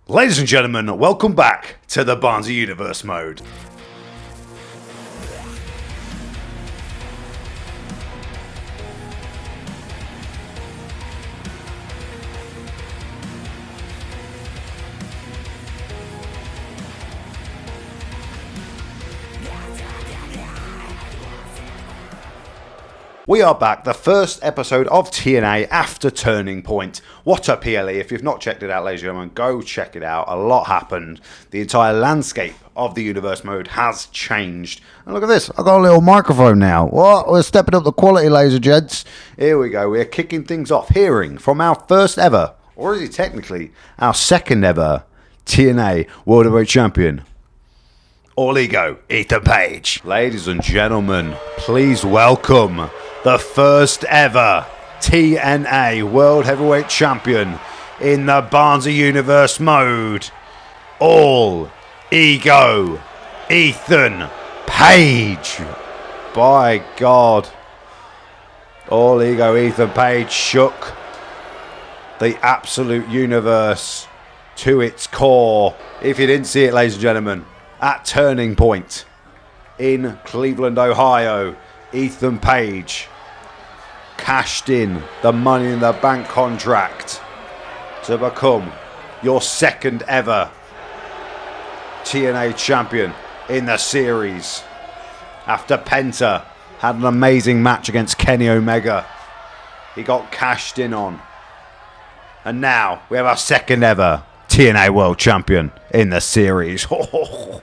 Ladies and gentlemen, welcome back to the Barnes Universe mode. We are back, the first episode of TNA after Turning Point. What a PLE. If you've not checked it out, ladies and gentlemen, go check it out. A lot happened. The entire landscape of the Universe mode has changed. And look at this, I've got a little microphone now. What? We're stepping up the quality, ladies and gents. Here we go, we're kicking things off, hearing from our first ever, or is it technically our second ever, TNA World Heavyweight Champion, All Ego, Ethan Page. Ladies and gentlemen, please welcome the first ever TNA World Heavyweight Champion in the Barnes Universe mode, All Ego, Ethan Page. By God, All Ego, Ethan Page shook the absolute universe to its core. If you didn't see it, ladies and gentlemen, at Turning Point in Cleveland, Ohio, Ethan Page cashed in the Money in the Bank contract to become your second ever TNA champion in the series. After Penta had an amazing match against Kenny Omega, he got cashed in on. And now we have our second ever TNA World Champion in the series. Well.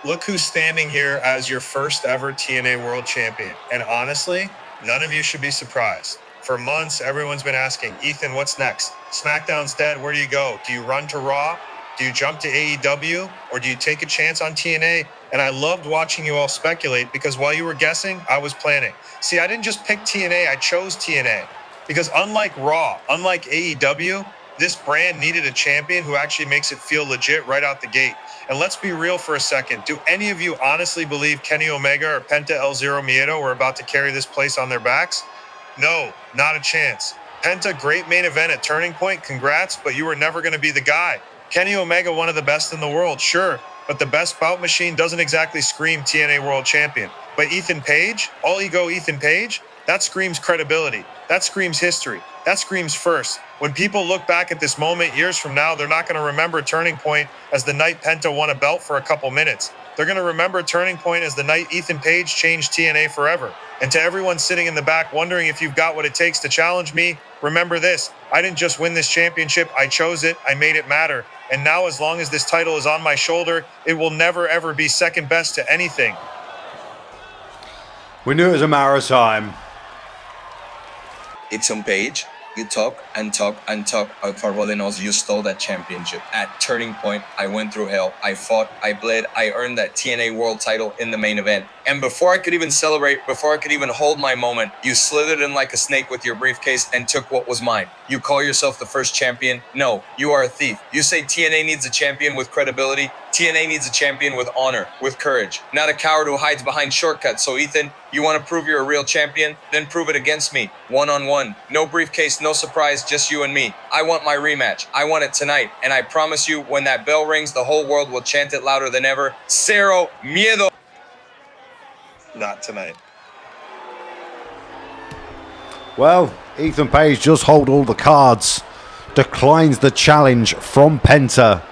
Look who's standing here as your first ever TNA World Champion. And honestly, none of you should be surprised. For months, everyone's been asking, Ethan, what's next? SmackDown's dead. Where do you go? Do you run to Raw? Do you jump to AEW? Or do you take a chance on TNA? And I loved watching you all speculate because while you were guessing, I was planning. See, I didn't just pick TNA, I chose TNA. Because unlike Raw, unlike AEW, this brand needed a champion who actually makes it feel legit right out the gate. And let's be real for a second. Do any of you honestly believe Kenny Omega or Penta El Zero Miedo were about to carry this place on their backs? No, not a chance. Penta, great main event at Turning Point. Congrats, but you were never going to be the guy. Kenny Omega, one of the best in the world, sure. But the best bout machine doesn't exactly scream TNA World Champion. But Ethan Page, All Ego Ethan Page, that screams credibility. That screams history. That screams first. When people look back at this moment years from now, they're not going to remember Turning Point as the night Penta won a belt for a couple minutes. They're going to remember Turning Point as the night Ethan Page changed TNA forever. And to everyone sitting in the back wondering if you've got what it takes to challenge me, remember this. I didn't just win this championship. I chose it. I made it matter. And now as long as this title is on my shoulder, it will never, ever be second best to anything. We knew it was a matter of time. It's on Page. You talk and talk and talk. Everybody knows you stole that championship. At Turning Point, I went through hell. I fought, I bled, I earned that TNA World title in the main event. And before I could even celebrate, before I could even hold my moment, you slithered in like a snake with your briefcase and took what was mine. You call yourself the first champion? No, you are a thief. You say TNA needs a champion with credibility. TNA needs a champion with honor, with courage, not a coward who hides behind shortcuts. So Ethan, you want to prove you're a real champion? Then prove it against me, one-on-one. No briefcase, no surprise, just you and me. I want my rematch. I want it tonight. And I promise you, when that bell rings, the whole world will chant it louder than ever. Zero Miedo. Not tonight. Well, Ethan Page just hold all the cards, declines the challenge from Penta,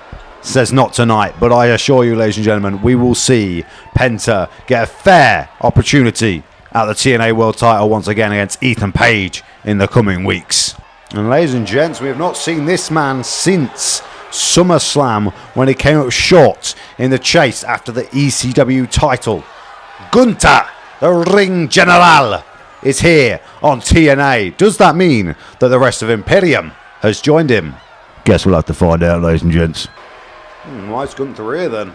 says not tonight, but I assure you, ladies and gentlemen, we will see Penta get a fair opportunity at the TNA World title once again against Ethan Page in the coming weeks. And ladies and gents, we have not seen this man since SummerSlam when he came up short in the chase after the ECW title. Gunther, the Ring General, is here on TNA. Does that mean that the rest of Imperium has joined him? Guess we'll have to find out, ladies and gents. Why is Gunther here then?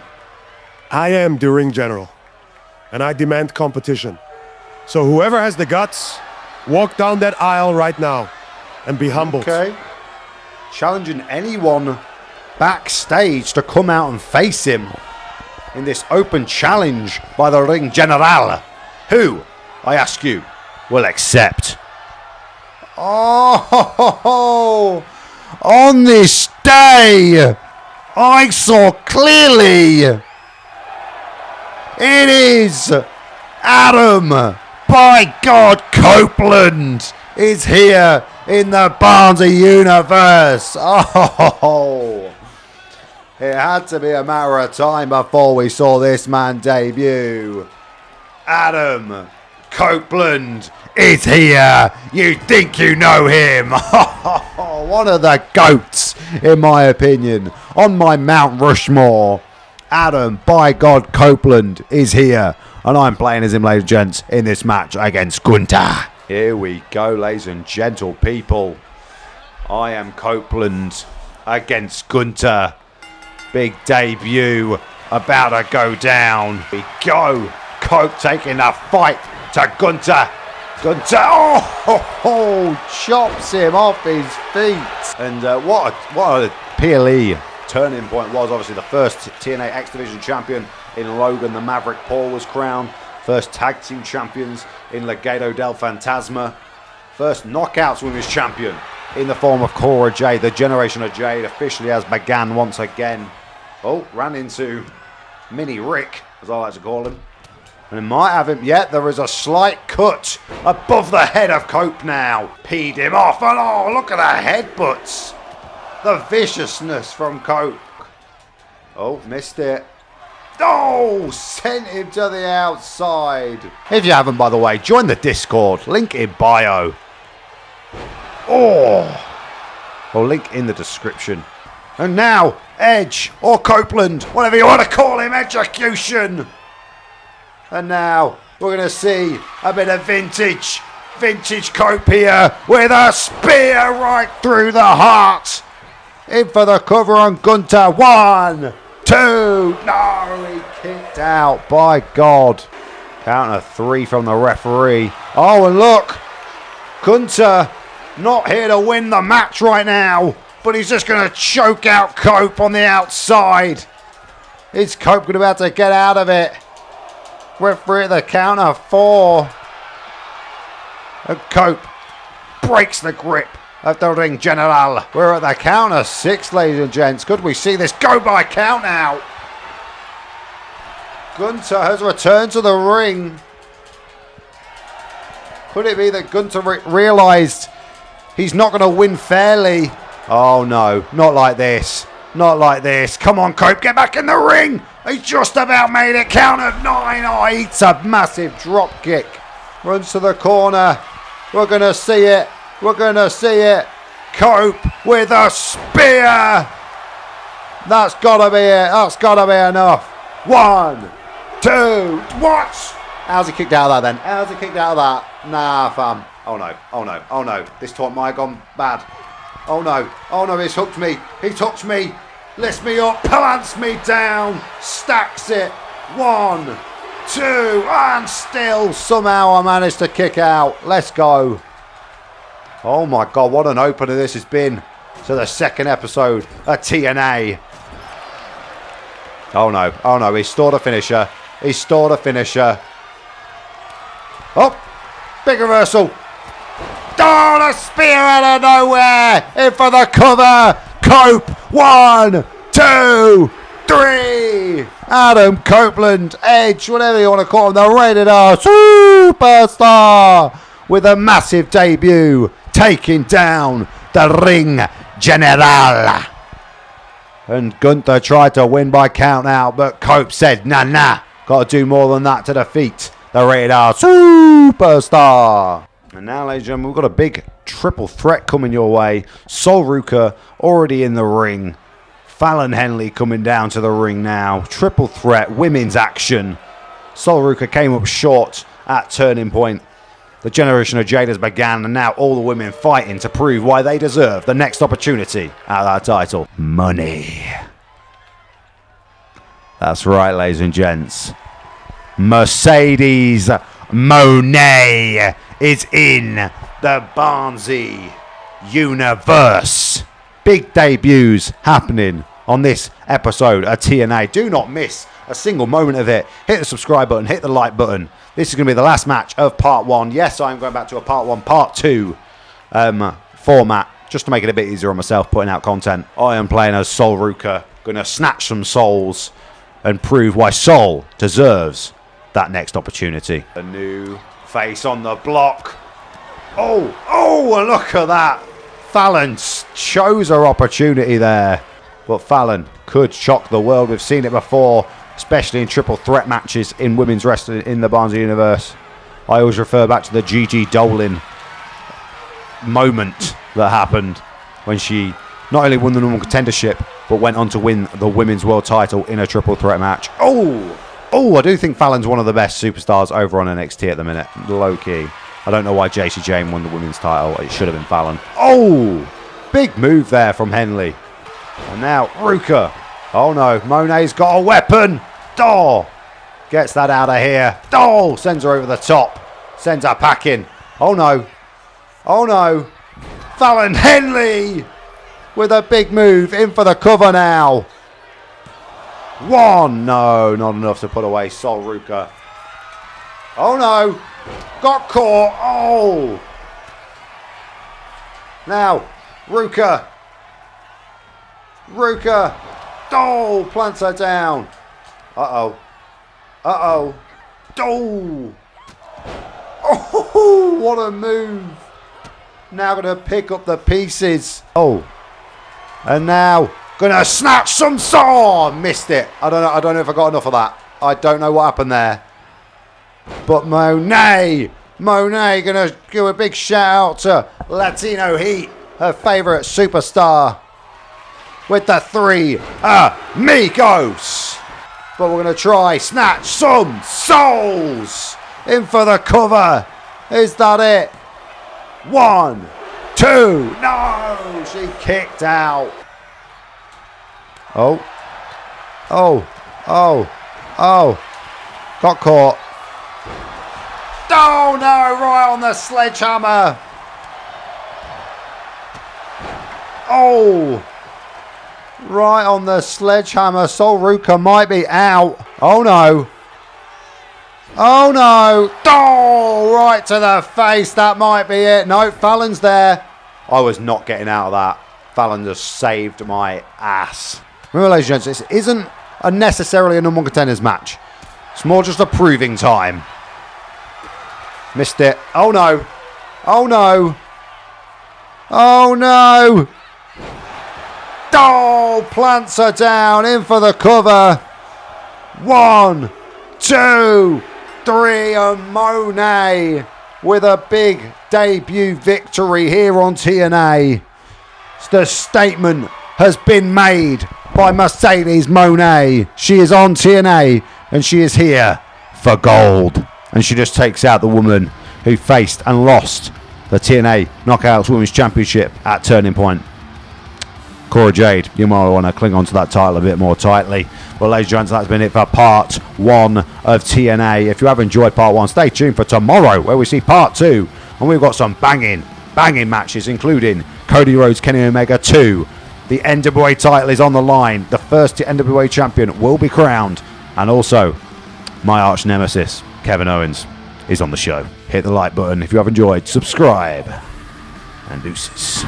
I am the Ring General, and I demand competition. So whoever has the guts, walk down that aisle right now and be humbled. Okay. Challenging anyone backstage to come out and face him in this open challenge by the Ring General. Who, I ask you, will accept? Oh, On this day, I saw clearly. It is Adam, by God, Copeland is here in the Barnsley universe. Oh, it had to be a matter of time before we saw this man debut. Adam Copeland is here. You think you know him. One of the GOATs, in my opinion. On my Mount Rushmore, Adam, by God, Copeland is here. And I'm playing as him, ladies and gents, in this match against Gunther. Here we go, ladies and gentle people. I am Copeland against Gunther. Big debut about to go down. We go. Cope taking the fight to Gunther. Gunther, chops him off his feet. And what a PLE turning point was. Obviously the first TNA X Division champion in Logan the Maverick Paul was crowned. First tag team champions in Legado del Fantasma. First knockouts women's champion in the form of Cora Jade. The generation of Jade officially has begun once again. Oh, ran into Mini Rick, as I like to call him. And it might have him yet. There is a slight cut above the head of Cope now. Peed him off. And oh, look at the headbutts. The viciousness from Cope. Oh, missed it. Oh, sent him to the outside. If you haven't, by the way, join the Discord. Link in bio. Oh. Or link in the description. And now, Edge or Copeland, whatever you want to call him, execution. And now we're going to see a bit of vintage Cope here with a spear right through the heart. In for the cover on Gunther. 1, 2. No, he kicked out. By God. Count of 3 from the referee. Oh, and look. Gunther not here to win the match right now, but he's just going to choke out Cope on the outside. Is Cope going to be able to get out of it? Referee at the count of 4. And Cope breaks the grip of the ring general. We're at the count of 6, ladies and gents. Could we see this go by count out? Gunther has returned to the ring. Could it be that Gunther realised he's not going to win fairly? Oh no, not like this. Not like this. Come on, Cope, get back in the ring. He's just about made it. Count of 9. Oh, he eats a massive drop kick. Runs to the corner. We're going to see it. We're going to see it. Cope with a spear. That's got to be it. That's got to be enough. 1, 2. What? How's he kicked out of that then? How's he kicked out of that? Nah, fam. Oh no. Oh no. Oh no. This taunt might have gone bad. Oh no. Oh no. He's hooked me. He's hooked me. Lifts me up, plants me down, stacks it. 1, 2, and still somehow I managed to kick out. Let's go. Oh my God, what an opener this has been to the second episode of TNA. Oh no, he's stored a finisher. He's stored a finisher. Oh, big reversal. Oh, the spear out of nowhere. In for the cover. Cope. 1, 2, 3. Adam Copeland, Edge, whatever you want to call him, the rated R superstar with a massive debut, taking down the ring general. And Gunther tried to win by count out, but Cope said, nah, got to do more than that to defeat the rated R superstar. And now, ladies and gentlemen, we've got a big triple threat coming your way. Sol Ruca already in the ring. Fallon Henley coming down to the ring now. Triple threat, women's action. Sol Ruca came up short at turning point. The generation of Jade has began, and now all the women fighting to prove why they deserve the next opportunity at that title. Money. That's right, ladies and gents. Mercedes Moné is in the Barnsley universe. Big debuts happening on this episode of TNA. Do not miss a single moment of it. Hit the subscribe button, hit the like button. This is going to be the last match of part 1. Yes, I'm going back to a part 1, part 2 format just to make it a bit easier on myself putting out content, I am playing as Sol Ruca, going to snatch some souls and prove why Sol deserves that next opportunity. A new face on the block. Oh, look at that. Fallon chose her opportunity there. But Fallon could shock the world. We've seen it before, especially in triple threat matches in women's wrestling in the Barnes universe. I always refer back to the Gigi Dolan moment that happened when she not only won the normal contendership, but went on to win the women's world title in a triple threat match. I do think Fallon's one of the best superstars over on NXT at the minute, low key. I don't know why JC Jane won the women's title. It should have been Fallon. Big move there from Henley. And now Ruca. Oh no, Moné's got a weapon. Gets that out of here. Sends her over the top. Sends her packing. Oh no. Fallon Henley with a big move. In for the cover now. One. No, not enough to put away Sol Ruca. Oh no. Got caught. Now, Ruca. Plants her down. What a move. Now going to pick up the pieces. And now going to snatch some saw. Missed it. I don't know if I got enough of that. I don't know what happened there. But Moné going to give a big shout out to Latino Heat, her favorite superstar, with the 3 amigos. But we're going to try snatch some souls. In for the cover. Is that it? 1, 2. No, she kicked out. Got caught. Oh no, right on the sledgehammer. Right on the sledgehammer. Sol Ruca might be out. Oh no. Right to the face. That might be it. No, Fallon's there. I was not getting out of that. Fallon just saved my ass. Remember, ladies and gents, this isn't necessarily a number one contenders match. It's more just a proving time. Missed it. Oh no. Plants her down. In for the cover. 1, 2, 3. And Moné with a big debut victory here on TNA. The statement has been made by Mercedes Moné. She is on TNA and she is here for gold. And she just takes out the woman who faced and lost the TNA Knockouts Women's Championship at Turning Point. Cora Jade, you might want to cling on to that title a bit more tightly. Well, ladies and gentlemen, that's been it for part 1 of TNA. If you have enjoyed part 1, stay tuned for tomorrow where we see part 2. And we've got some banging matches, including Cody Rhodes, Kenny Omega 2. The NWA title is on the line. The first NWA champion will be crowned. And also, my arch nemesis, Kevin Owens, is on the show. Hit the like button if you have enjoyed. Subscribe. And deuces.